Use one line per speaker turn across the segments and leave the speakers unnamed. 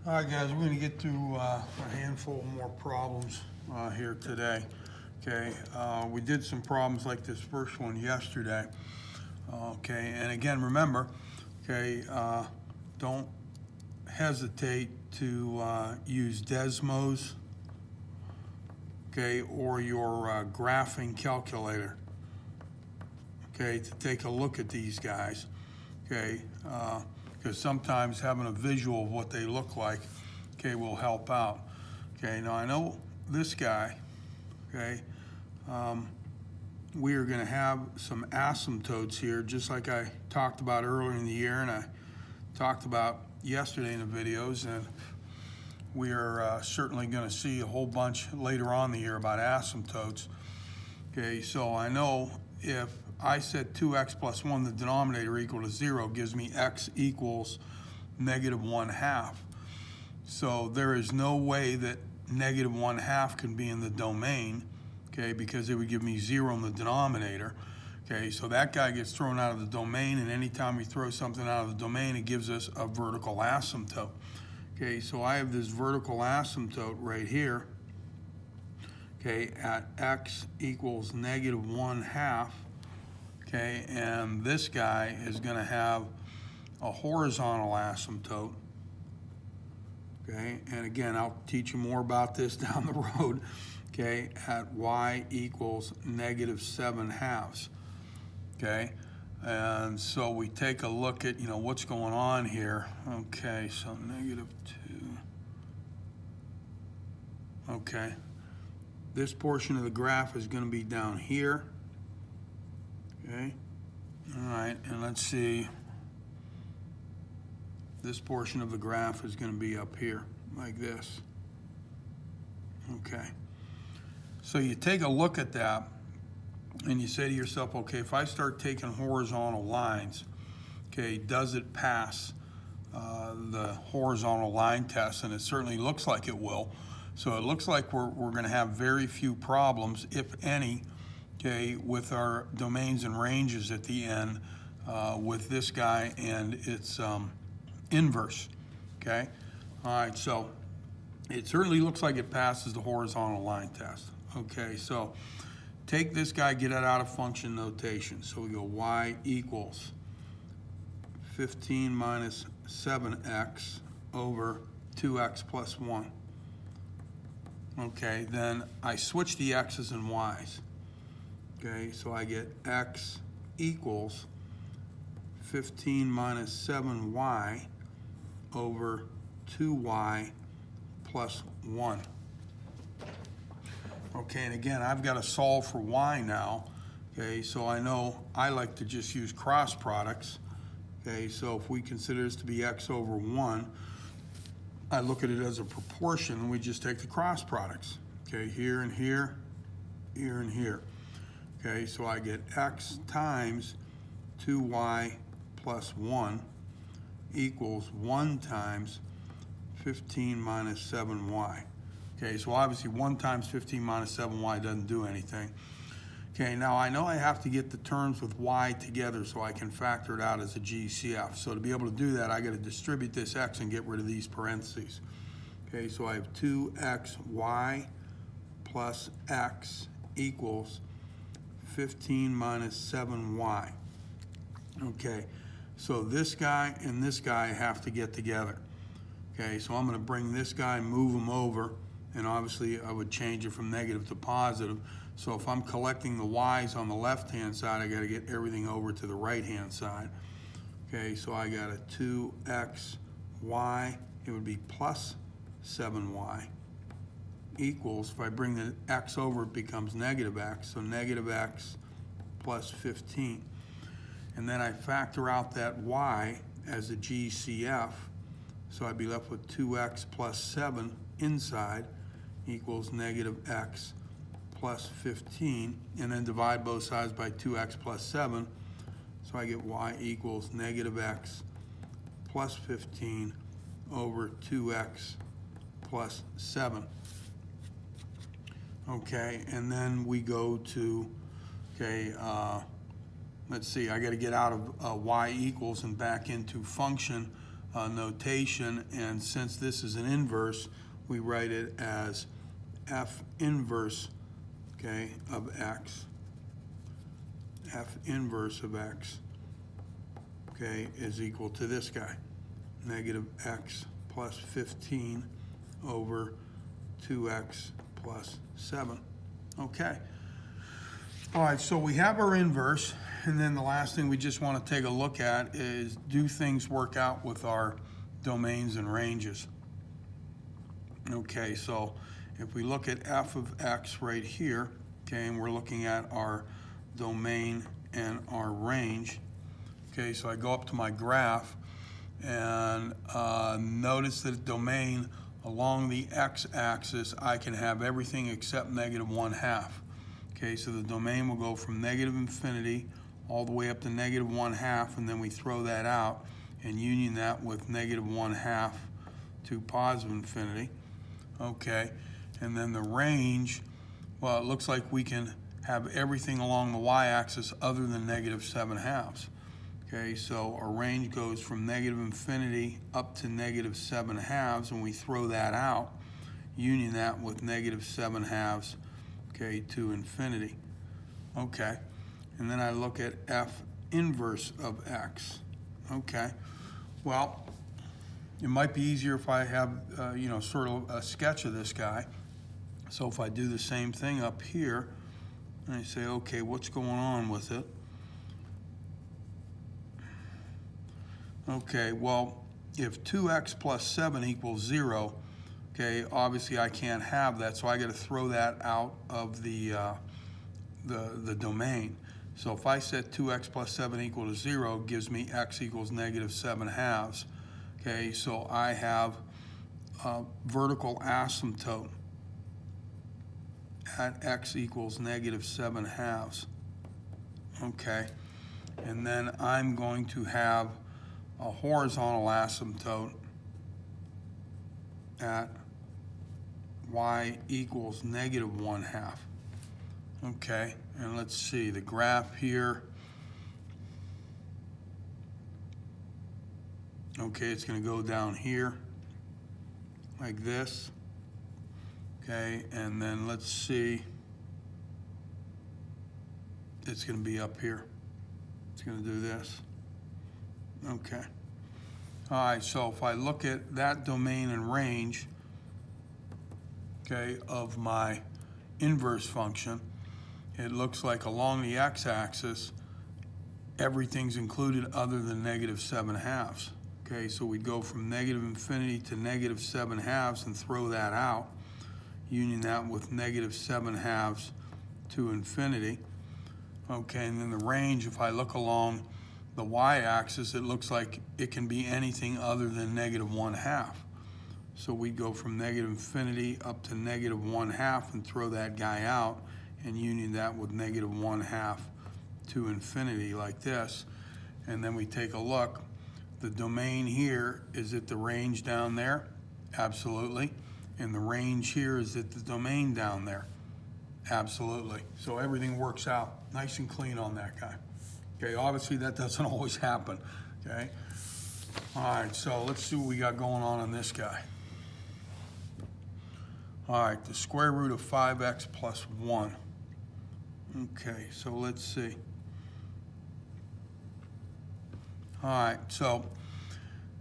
All right, guys, we're going to get through a handful more problems here today. Okay, we did some problems like this first one yesterday. Okay, and again, remember, okay, don't hesitate to use Desmos, okay, or your graphing calculator, okay, to take a look at these guys, okay, because sometimes having a visual of what they look like, okay, will help out. Okay, now I know this guy, okay, we are going to have some asymptotes here, just like I talked about earlier in the year, and I talked about yesterday in the videos, and we are certainly going to see a whole bunch later on in the year about asymptotes. Okay, so I know if I set 2x plus 1, the denominator equal to 0, gives me x equals negative 1/2. So there is no way that negative 1/2 can be in the domain, okay, because it would give me 0 in the denominator. Okay, so that guy gets thrown out of the domain, and anytime we throw something out of the domain, it gives us a vertical asymptote. Okay, so I have this vertical asymptote right here, okay, at x equals negative 1/2. Okay, and this guy is going to have a horizontal asymptote. Okay, and again, I'll teach you more about this down the road. Okay, at y equals negative 7/2. Okay, and so we take a look at, what's going on here. Okay, so negative 2. Okay, this portion of the graph is going to be down here. Okay, all right, and let's see. This portion of the graph is going to be up here, like this. Okay, so you take a look at that, and you say to yourself, okay, if I start taking horizontal lines, okay, does it pass the horizontal line test? And it certainly looks like it will. So it looks like we're going to have very few problems, if any, okay, with our domains and ranges at the end with this guy and its inverse, okay? All right, so it certainly looks like it passes the horizontal line test. Okay, so take this guy, get it out of function notation. So we go y equals 15 minus 7x over 2x plus 1. Okay, then I switch the x's and y's. Okay, so I get x equals 15 minus 7y over 2y plus 1. Okay, and again, I've got to solve for y now. Okay, so I know I like to just use cross products. Okay, so if we consider this to be x over 1, I look at it as a proportion, and we just take the cross products. Okay, here and here, here and here. Okay, so I get x times 2y plus 1 equals 1 times 15 minus 7y. Okay, so obviously 1 times 15 minus 7y doesn't do anything. Okay, now I know I have to get the terms with y together so I can factor it out as a GCF. So to be able to do that, I got to distribute this x and get rid of these parentheses. Okay, so I have 2xy plus x equals 15 minus 7y. Okay, so this guy and this guy have to get together. Okay, so I'm going to bring this guy, move him over, and obviously I would change it from negative to positive. So if I'm collecting the y's on the left-hand side, I got to get everything over to the right-hand side. Okay, so I got a 2xy, it would be plus 7y, equals, if I bring the x over, it becomes negative x, so negative x plus 15. And then I factor out that y as a GCF, so I'd be left with 2x plus 7 inside equals negative x plus 15, and then divide both sides by 2x plus 7, so I get y equals negative x plus 15 over 2x plus 7. Okay, and then we go to, okay, let's see, I got to get out of y equals and back into function notation, and since this is an inverse, we write it as f inverse, okay, of x. F inverse of x, okay, is equal to this guy, negative x plus 15 over 2x plus 7. Okay. All right, so we have our inverse, and then the last thing we just want to take a look at is, do things work out with our domains and ranges? Okay, so if we look at f of x right here, okay, and we're looking at our domain and our range, okay, so I go up to my graph, and notice that domain along the x-axis, I can have everything except negative 1/2. Okay, so the domain will go from negative infinity all the way up to negative 1/2, and then we throw that out and union that with negative 1/2 to positive infinity. Okay, and then the range, well, it looks like we can have everything along the y-axis other than negative 7/2. Okay, so our range goes from negative infinity up to negative 7/2, and we throw that out, union that with negative 7/2, okay, to infinity. Okay, and then I look at f inverse of x. Okay, well, it might be easier if I have, sort of a sketch of this guy. So if I do the same thing up here, and I say, okay, what's going on with it? Okay, well, if 2x plus 7 equals 0, okay, obviously I can't have that, so I got to throw that out of the domain. So if I set 2x plus 7 equal to 0, it gives me x equals negative 7/2. Okay, so I have a vertical asymptote at x equals negative 7/2. Okay, and then I'm going to have a horizontal asymptote at y equals negative 1/2. Okay, and let's see the graph here. Okay, it's going to go down here like this. Okay, and then let's see, it's going to be up here. It's going to do this. Okay. All right, so if I look at that domain and range, okay, of my inverse function, it looks like along the x-axis, everything's included other than negative 7/2. Okay, so we go from negative infinity to negative 7/2 and throw that out, union that with negative 7/2 to infinity. Okay, and then the range, if I look along the y-axis, it looks like it can be anything other than negative 1/2. So we go from negative infinity up to negative 1/2 and throw that guy out and union that with negative 1/2 to infinity like this. And then we take a look. The domain here, is it the range down there? Absolutely. And the range here, is it the domain down there? Absolutely. So everything works out nice and clean on that guy. Okay, obviously that doesn't always happen, okay? All right, so let's see what we got going on this guy. All right, the square root of 5x plus 1. Okay, so let's see. All right, so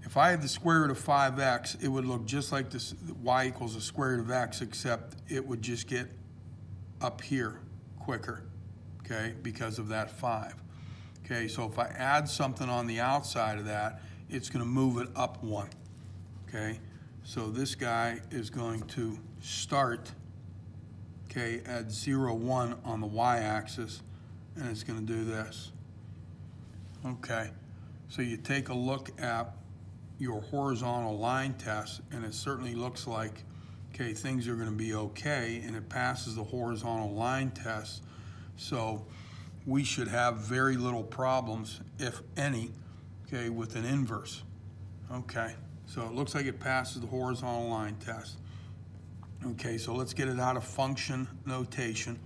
if I had the square root of 5x, it would look just like this, y equals the square root of x, except it would just get up here quicker, okay, because of that 5. Okay, so if I add something on the outside of that, it's going to move it up 1. Okay, so this guy is going to start, okay, at 0, 1 on the y-axis, and it's going to do this. Okay, so you take a look at your horizontal line test, and it certainly looks like, okay, things are going to be okay, and it passes the horizontal line test. So we should have very little problems, if any, okay, with an inverse. Okay, so it looks like it passes the horizontal line test. Okay, so let's get it out of function notation.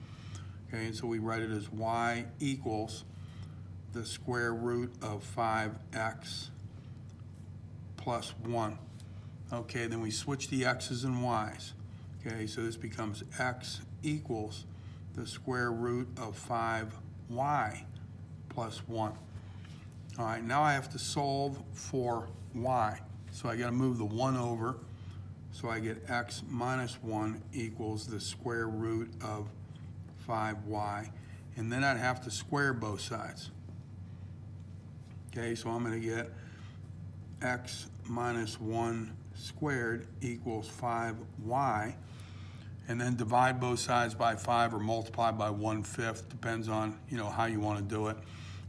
Okay, and so we write it as y equals the square root of 5x plus 1. Okay, then we switch the x's and y's. Okay, so this becomes x equals the square root of 5y plus 1. All right, now I have to solve for y. So I got to move the 1 over. So I get x minus 1 equals the square root of 5y. And then I'd have to square both sides. Okay, so I'm going to get x minus 1 squared equals 5y. And then divide both sides by 5 or multiply by 1/5. Depends on, how you want to do it.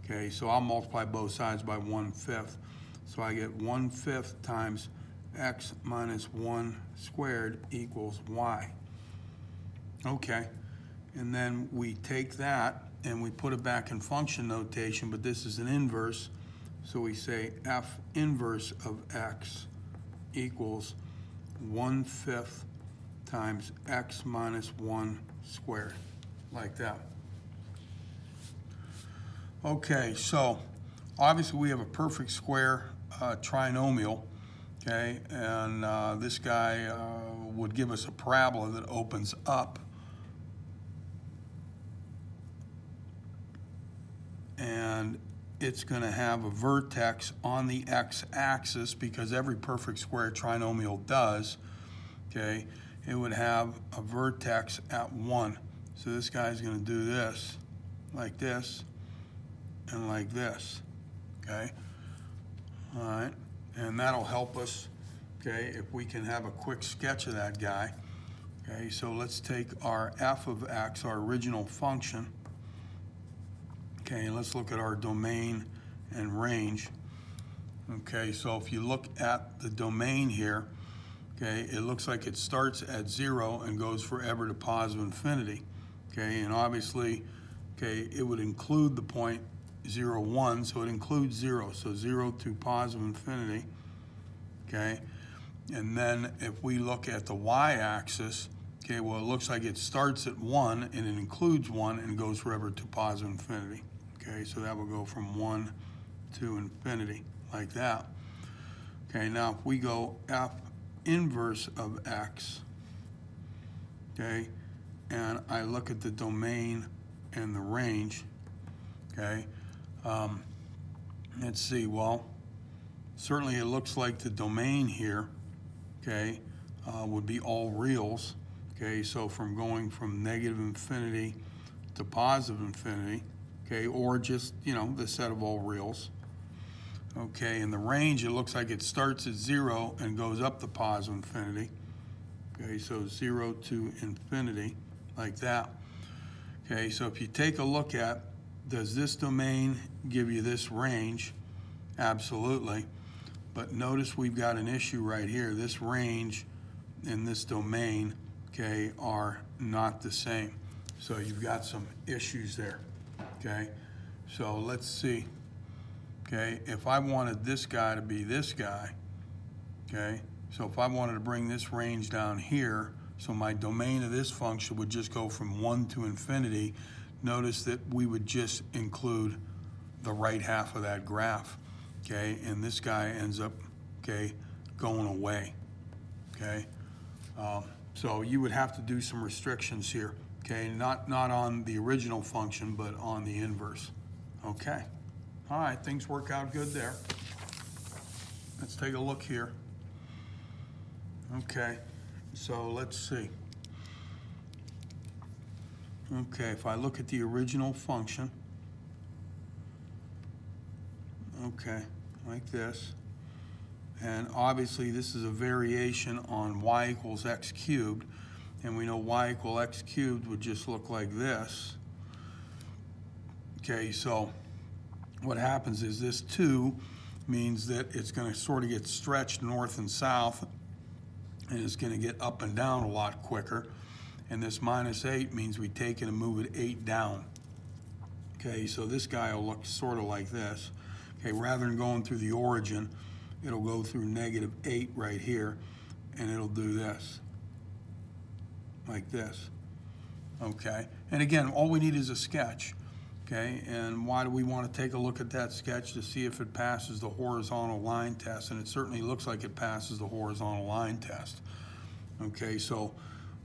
Okay, so I'll multiply both sides by 1/5. So I get 1/5 times x minus 1 squared equals y. Okay, and then we take that and we put it back in function notation, but this is an inverse. So we say f inverse of x equals 1/5 times x minus 1 squared, like that. Okay, so obviously we have a perfect square trinomial, okay, and this guy would give us a parabola that opens up, and it's going to have a vertex on the x-axis, because every perfect square trinomial does. Okay, it would have a vertex at 1. So this guy's going to do this, and like this. Okay, all right, and that'll help us, okay, if we can have a quick sketch of that guy. Okay, so let's take our f of x, our original function. Okay, and let's look at our domain and range. Okay, so if you look at the domain here, okay, it looks like it starts at 0 and goes forever to positive infinity. Okay, and obviously, okay, it would include the point 0, 1, so it includes 0, so 0 to positive infinity. Okay, and then if we look at the y-axis, okay, well, it looks like it starts at 1 and it includes 1 and goes forever to positive infinity. Okay, so that will go from 1 to infinity, like that. Okay, now if we go f inverse of x, okay, and I look at the domain and the range, okay, let's see, well, certainly it looks like the domain here, okay, would be all reals. Okay, so from going from negative infinity to positive infinity, okay, or just, the set of all reals. Okay, in the range, it looks like it starts at 0 and goes up to positive infinity. Okay, so 0 to infinity, like that. Okay, so if you take a look at, does this domain give you this range? Absolutely. But notice we've got an issue right here. This range and this domain, okay, are not the same. So you've got some issues there, okay? So let's see, okay, if I wanted this guy to be this guy, okay, so if I wanted to bring this range down here, so my domain of this function would just go from 1 to infinity, notice that we would just include the right half of that graph, okay, and this guy ends up, okay, going away, okay? So you would have to do some restrictions here, okay, not on the original function, but on the inverse, okay? All right, things work out good there. Let's take a look here. Okay, so let's see. Okay, if I look at the original function, okay, like this, and obviously this is a variation on y equals x cubed, and we know y equal x cubed would just look like this. Okay, so what happens is this 2 means that it's going to sort of get stretched north and south, and it's going to get up and down a lot quicker. And this minus 8 means we take it and move it 8 down. Okay, so this guy will look sort of like this. Okay, rather than going through the origin, it'll go through negative 8 right here, and it'll do this, like this. Okay, and again, all we need is a sketch. Okay, and why do we want to take a look at that sketch? To see if it passes the horizontal line test, and it certainly looks like it passes the horizontal line test. Okay, so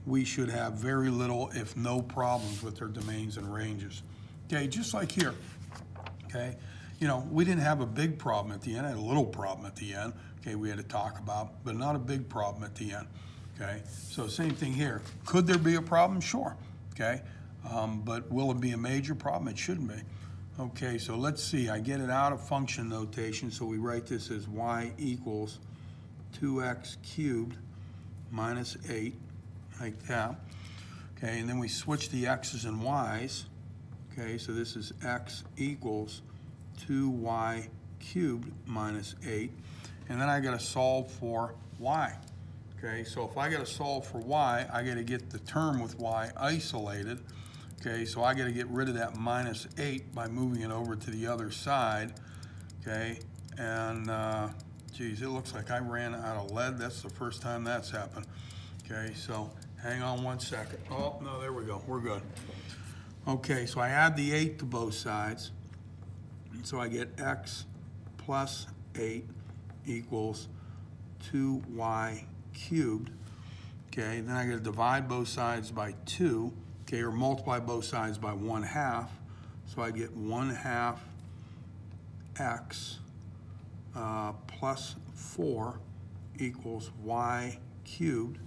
we should have very little, if no problems with their domains and ranges. Okay, just like here. Okay, you know, we didn't have a big problem at the end. I had a little problem at the end. Okay, we had to talk about, but not a big problem at the end. Okay, so same thing here. Could there be a problem? Sure. Okay. But will it be a major problem? It shouldn't be. Okay, so let's see. I get it out of function notation, so we write this as y equals 2x cubed minus 8, like that. Okay, and then we switch the x's and y's. Okay, so this is x equals 2y cubed minus 8. And then I got to solve for y. Okay, so if I got to solve for y, I got to get the term with y isolated. Okay, so I got to get rid of that minus 8 by moving it over to the other side. Okay, and geez, it looks like I ran out of lead. That's the first time that's happened. Okay, so hang on one second. Oh, no, there we go. We're good. Okay, so I add the 8 to both sides. And so I get x plus 8 equals 2y cubed. Okay, then I got to divide both sides by 2. Okay, or multiply both sides by 1/2. So I get 1/2 x plus 4 equals y cubed.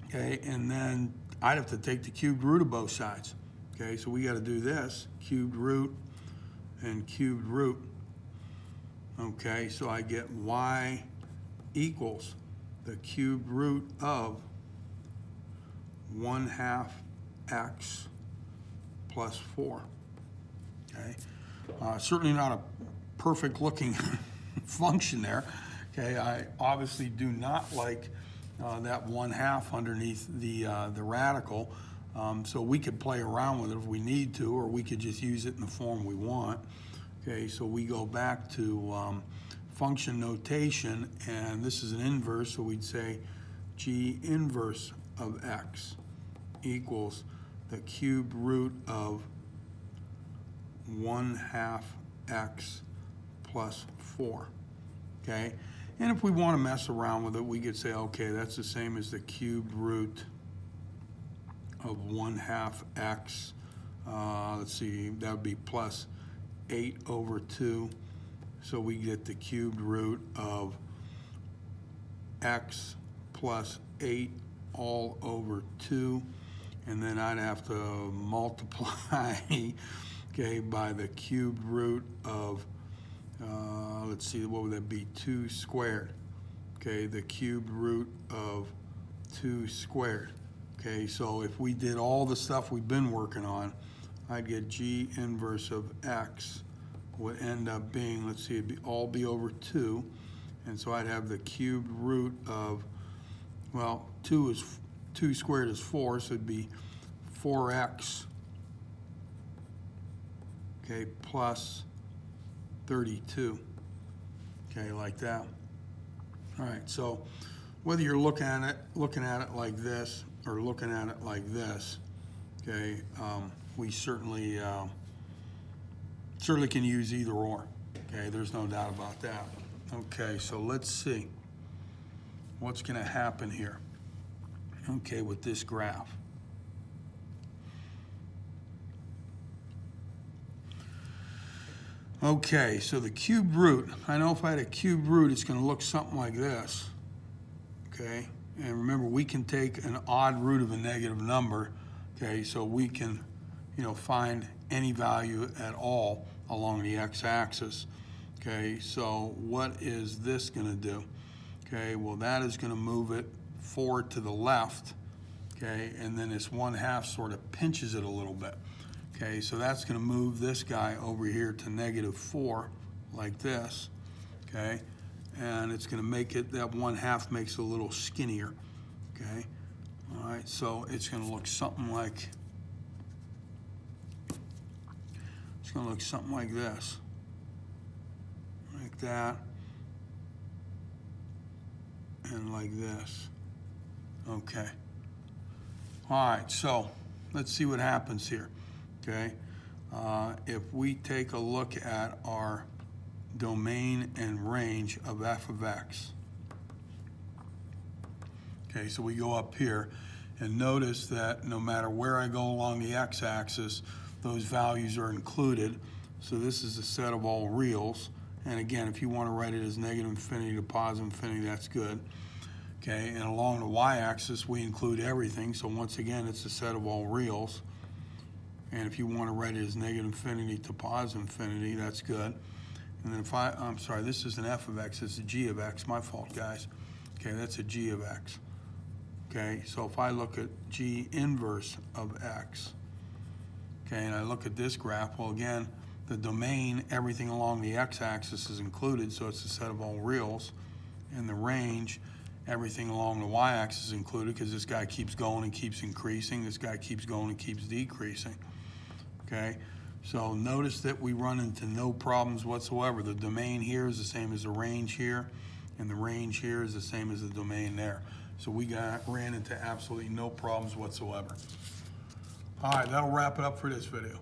Okay, and then I'd have to take the cubed root of both sides. Okay, so we got to do this, cubed root and cubed root. Okay, so I get y equals the cubed root of 1/2 x plus 4. Okay, certainly not a perfect looking function there. Okay, I obviously do not like that 1/2 underneath the radical, so we could play around with it if we need to, or we could just use it in the form we want. Okay, so we go back to function notation, and this is an inverse, so we'd say g inverse of x equals the cubed root of 1/2 x plus 4. Okay, and if we want to mess around with it, we could say, okay, that's the same as the cubed root of 1/2 x. Let's see, that would be plus 8 over 2. So we get the cubed root of x plus 8 all over 2. And then I'd have to multiply, okay, by the cubed root of, let's see, what would that be? 2 squared. Okay, the cubed root of 2 squared. Okay, so if we did all the stuff we've been working on, I'd get g inverse of x would end up being, let's see, it'd all be over 2. And so I'd have the cubed root of, well, 2 squared is 4, so it'd be 4x, okay, plus 32, okay, like that. All right, so whether you're looking at it like this or looking at it like this, okay, we certainly can use either or. Okay, there's no doubt about that. Okay, so let's see what's going to happen here. Okay, with this graph. Okay, so the cubed root, I know if I had a cubed root, it's going to look something like this. Okay, and remember, we can take an odd root of a negative number. Okay, so we can, find any value at all along the x-axis. Okay, so what is this going to do? Okay, well, that is going to move it forward to the left. Okay, and then this 1/2 sort of pinches it a little bit. Okay, so that's going to move this guy over here to -4, like this. Okay, and it's going to make it, that 1/2 makes it a little skinnier. Okay, all right, so it's going to look something like, this, like that, and like this. Okay. All right, so let's see what happens here. Okay. if we take a look at our domain and range of f of x. Okay, so we go up here and notice that no matter where I go along the x-axis, those values are included. So this is a set of all reals. And again, if you want to write it as negative infinity to positive infinity, that's good. Okay, and along the y-axis, we include everything. So once again, it's a set of all reals. And if you want to write it as negative infinity to positive infinity, that's good. And then if I'm sorry, this is an f of x, it's a g of x, my fault, guys. Okay, that's a g of x. Okay, so if I look at g inverse of x, okay, and I look at this graph, well, again, the domain, everything along the x-axis is included, so it's a set of all reals. And the range, everything along the y-axis is included because this guy keeps going and keeps increasing. This guy keeps going and keeps decreasing. Okay, so notice that we run into no problems whatsoever. The domain here is the same as the range here, and the range here is the same as the domain there. So we ran into absolutely no problems whatsoever. All right, that'll wrap it up for this video.